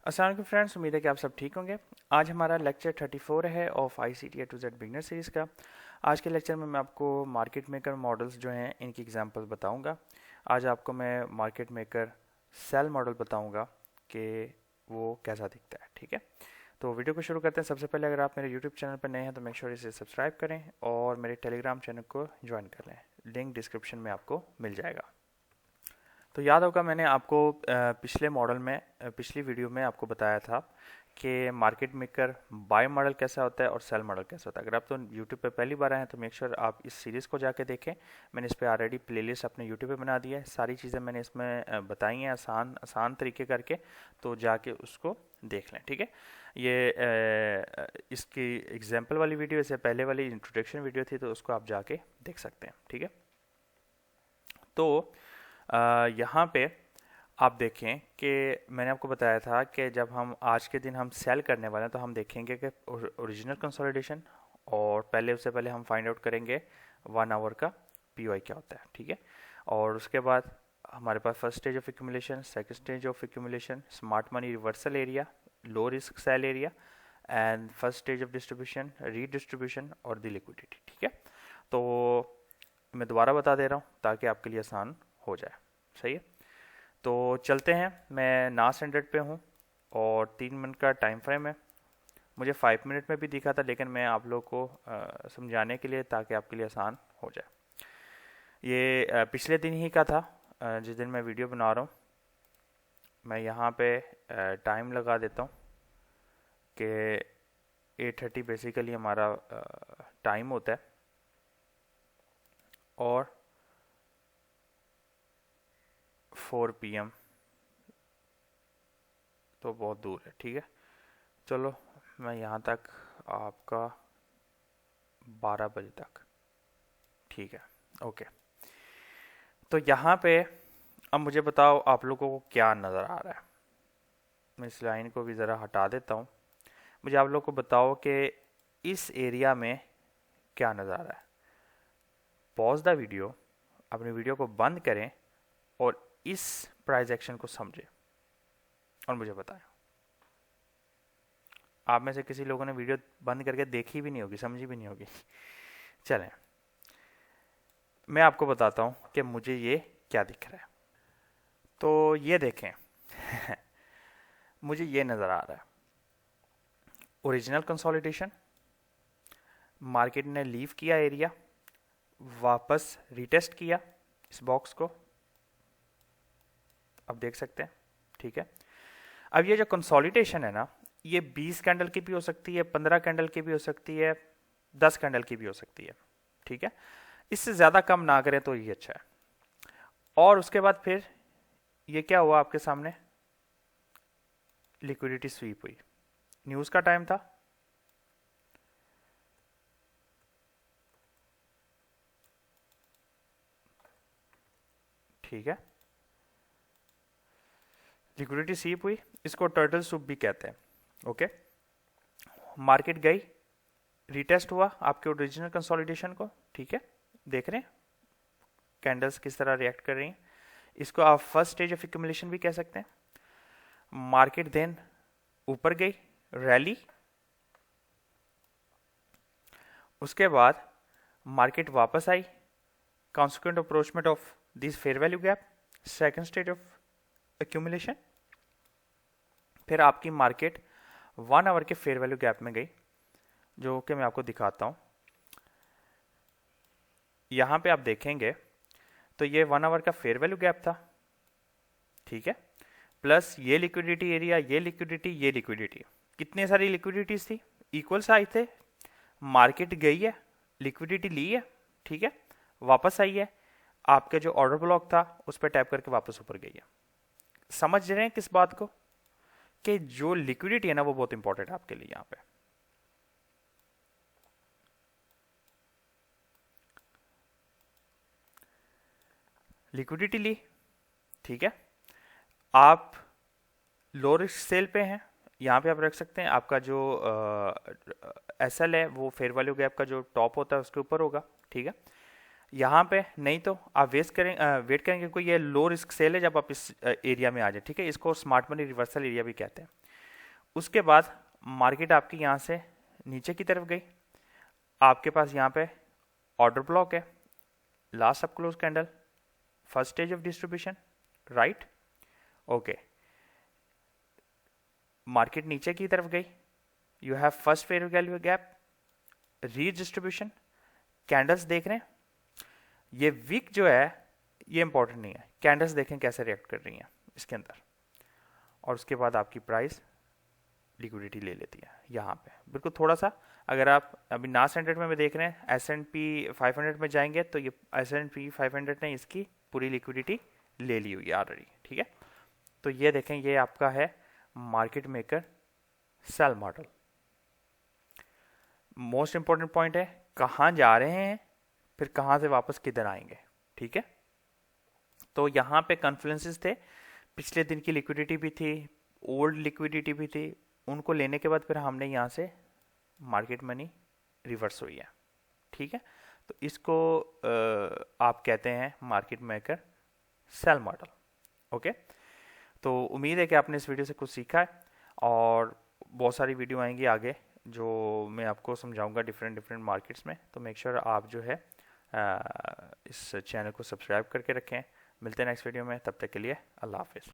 अस्सलाम वालेकुम फ्रेंड्स, उम्मीद है कि आप सब ठीक होंगे। आज हमारा लेक्चर 34 है of ICT A to Z beginner series का। आज के लेक्चर में मैं आपको मार्केट मेकर मॉडल्स जो हैं इनकी एग्जांपल बताऊंगा। आज आपको मैं मार्केट मेकर सेल मॉडल बताऊंगा कि वो कैसा दिखता है। ठीक है, तो वीडियो को शुरू करते हैं। सबसे पहले अगर आप मेरे यूट्यूब चैनल पर नए हैं तो मेक श्योर इसे सब्सक्राइब करें और मेरे टेलीग्राम चैनल को ज्वाइन कर लें। लिंक डिस्क्रिप्शन में आपको मिल जाएगा। तो याद होगा मैंने आपको पिछले मॉडल में पिछली वीडियो में आपको बताया था कि मार्केट मेकर बाय मॉडल कैसा होता है और सेल मॉडल कैसा होता है। अगर आप तो यूट्यूब पे पहली बार आए हैं तो मेक श्योर आप इस सीरीज़ को जाके देखें। मैंने इस पर ऑलरेडी प्लेलिस्ट अपने यूट्यूब पे बना दिया है। सारी चीज़ें मैंने इसमें बताई हैं आसान आसान तरीके करके, तो जाके उसको देख लें। ठीक है, ये इसकी एग्जाम्पल वाली वीडियो, इससे पहले वाली इंट्रोडक्शन वीडियो थी, तो उसको आप जाके देख सकते हैं। ठीक है, तो यहाँ पे आप देखें कि मैंने आपको बताया था कि जब हम आज के दिन हम सेल करने वाले हैं तो हम देखेंगे कि ओरिजिनल कंसोलिडेशन, और उससे पहले हम फाइंड आउट करेंगे 1 आवर का POI क्या होता है। ठीक है, और उसके बाद हमारे पास first stage of accumulation, second stage of accumulation, smart money reversal area, low risk sell area and first stage of distribution, redistribution और द लिक्विडिटी। ठीक है, तो मैं दोबारा बता दे रहा हूँ ताकि आपके लिए आसान हो जाए। सही है, तो चलते हैं। मैं ना स्टैंडर्ड पे हूँ और 3 मिनट का टाइम फ्रेम है। मुझे 5 मिनट में भी दिखा था, लेकिन मैं आप लोग को समझाने के लिए, ताकि आपके लिए आसान हो जाए। ये पिछले दिन ही का था, जिस दिन मैं वीडियो बना रहा हूँ। मैं यहाँ पे टाइम लगा देता हूँ कि 8:30 बेसिकली हमारा टाइम होता है और 4 PM तो बहुत दूर है। ठीक है, चलो मैं यहाँ तक आपका 12 बजे तक। ठीक है, ओके। तो यहाँ पे अब मुझे बताओ आप लोगों को क्या नज़र आ रहा है। मैं इस लाइन को भी ज़रा हटा देता हूँ। मुझे आप लोग को बताओ कि इस एरिया में क्या नज़र आ रहा है। पॉज द वीडियो, अपनी वीडियो को बंद करें और इस प्राइस एक्शन को समझें और मुझे बताएं। आप में से किसी लोगों ने वीडियो बंद करके देखी भी नहीं होगी, समझी भी नहीं होगी। चलें, मैं आपको बताता हूं कि मुझे ये क्या दिख रहा है। तो ये देखें मुझे ये नज़र आ रहा है ओरिजिनल कंसोलिडेशन, मार्केट ने लीव किया एरिया, वापस रीटेस्ट किया इस बॉक्स को, अब देख सकते हैं। ठीक है, अब ये जो कंसोलिडेशन है ना, ये 20 कैंडल की भी हो सकती है, 15 कैंडल की भी हो सकती है, 10 कैंडल की भी हो सकती है। ठीक है, इससे ज़्यादा कम ना करें तो ये अच्छा है। और उसके बाद फिर ये क्या हुआ आपके सामने, लिक्विडिटी स्वीप हुई। न्यूज़ का टाइम था, ठीक है, लिक्विडिटी स्वीप हुई, इसको टर्टल सूप भी कहते हैं। ओके, मार्केट गई, रीटेस्ट हुआ आपके ओरिजिनल कंसोलिडेशन को। ठीक है, देख रहे हैं कैंडल्स किस तरह रिएक्ट कर रही हैं। इसको आप फर्स्ट स्टेज ऑफ एक्यूमुलेशन भी कह सकते हैं। मार्केट देन ऊपर गई, रैली, उसके बाद मार्केट वापस आई, consequent approachment of this fair value gap, second stage of accumulation. फिर आपकी मार्केट 1 आवर के फेयर वैल्यू गैप में गई, जो कि मैं आपको दिखाता हूं। यहां पे आप देखेंगे तो ये 1 आवर का फेयर वैल्यू गैप था। ठीक है, प्लस ये लिक्विडिटी एरिया, ये लिक्विडिटी, ये लिक्विडिटी, कितनी सारी लिक्विडिटीज थी, इक्वल साइज थे। मार्केट गई है, लिक्विडिटी ली है, ठीक है, वापस आई है, आपके जो ऑर्डर ब्लॉक था उस पर टैप करके वापस ऊपर गई है। समझ रहे हैं किस बात को, कि जो लिक्विडिटी है ना वो बहुत इंपॉर्टेंट है आपके लिए। यहां पे लिक्विडिटी ली, ठीक है, आप लो रिस्क सेल पे हैं, यहाँ पे आप रख सकते हैं। आपका जो SL है वो फेयर वैल्यू गैप का जो टॉप होता है उसके ऊपर होगा। ठीक है, यहाँ पे नहीं तो आप वेट करेंगे कोई ये लो रिस्क सेल है जब आप इस एरिया में आ जाए। ठीक है, इसको स्मार्ट मनी रिवर्सल एरिया भी कहते हैं। उसके बाद मार्केट आपकी यहाँ से नीचे की तरफ गई, आपके पास यहाँ पे ऑर्डर ब्लॉक है, लास्ट सब close candle, first stage of distribution, right, okay. Market नीचे की तरफ गई, you have first fair value gap, reach distribution, candles देख रहे हैं, ये वीक जो है ये इंपॉर्टेंट नहीं है, कैंडल्स देखें कैसे रिएक्ट कर रही हैं इसके अंदर, और उसके बाद आपकी प्राइस लिक्विडिटी ले लेती है यहाँ पे बिल्कुल थोड़ा सा। अगर आप अभी नास्ट 100 में देख रहे हैं S&P 500 में जाएंगे तो ये S&P 500 ने इसकी पूरी लिक्विडिटी ले ली हुई है ऑलरेडी, ठीक है। तो ये देखें, ये आपका है market maker sell model. Most important point है कहाँ जा रहे हैं, फिर कहाँ से वापस किधर आएंगे, ठीक है। तो यहाँ पे कॉन्फ्लुएंसेस थे, पिछले दिन की लिक्विडिटी भी थी, ओल्ड लिक्विडिटी भी थी, उनको लेने के बाद फिर हमने यहाँ से मार्केट मनी रिवर्स हुई है, ठीक है। तो इसको आप कहते हैं market maker sell model, okay. तो उम्मीद है कि आपने इस वीडियो से कुछ सीखा है, और बहुत सारी वीडियो आएंगी आगे जो मैं आपको समझाऊंगा डिफरेंट मार्केट्स में। तो मेक श्योर आप जो है इस चैनल को सब्सक्राइब करके रखें। मिलते हैं नेक्स्ट वीडियो में, तब तक के लिए अल्लाह हाफिज़।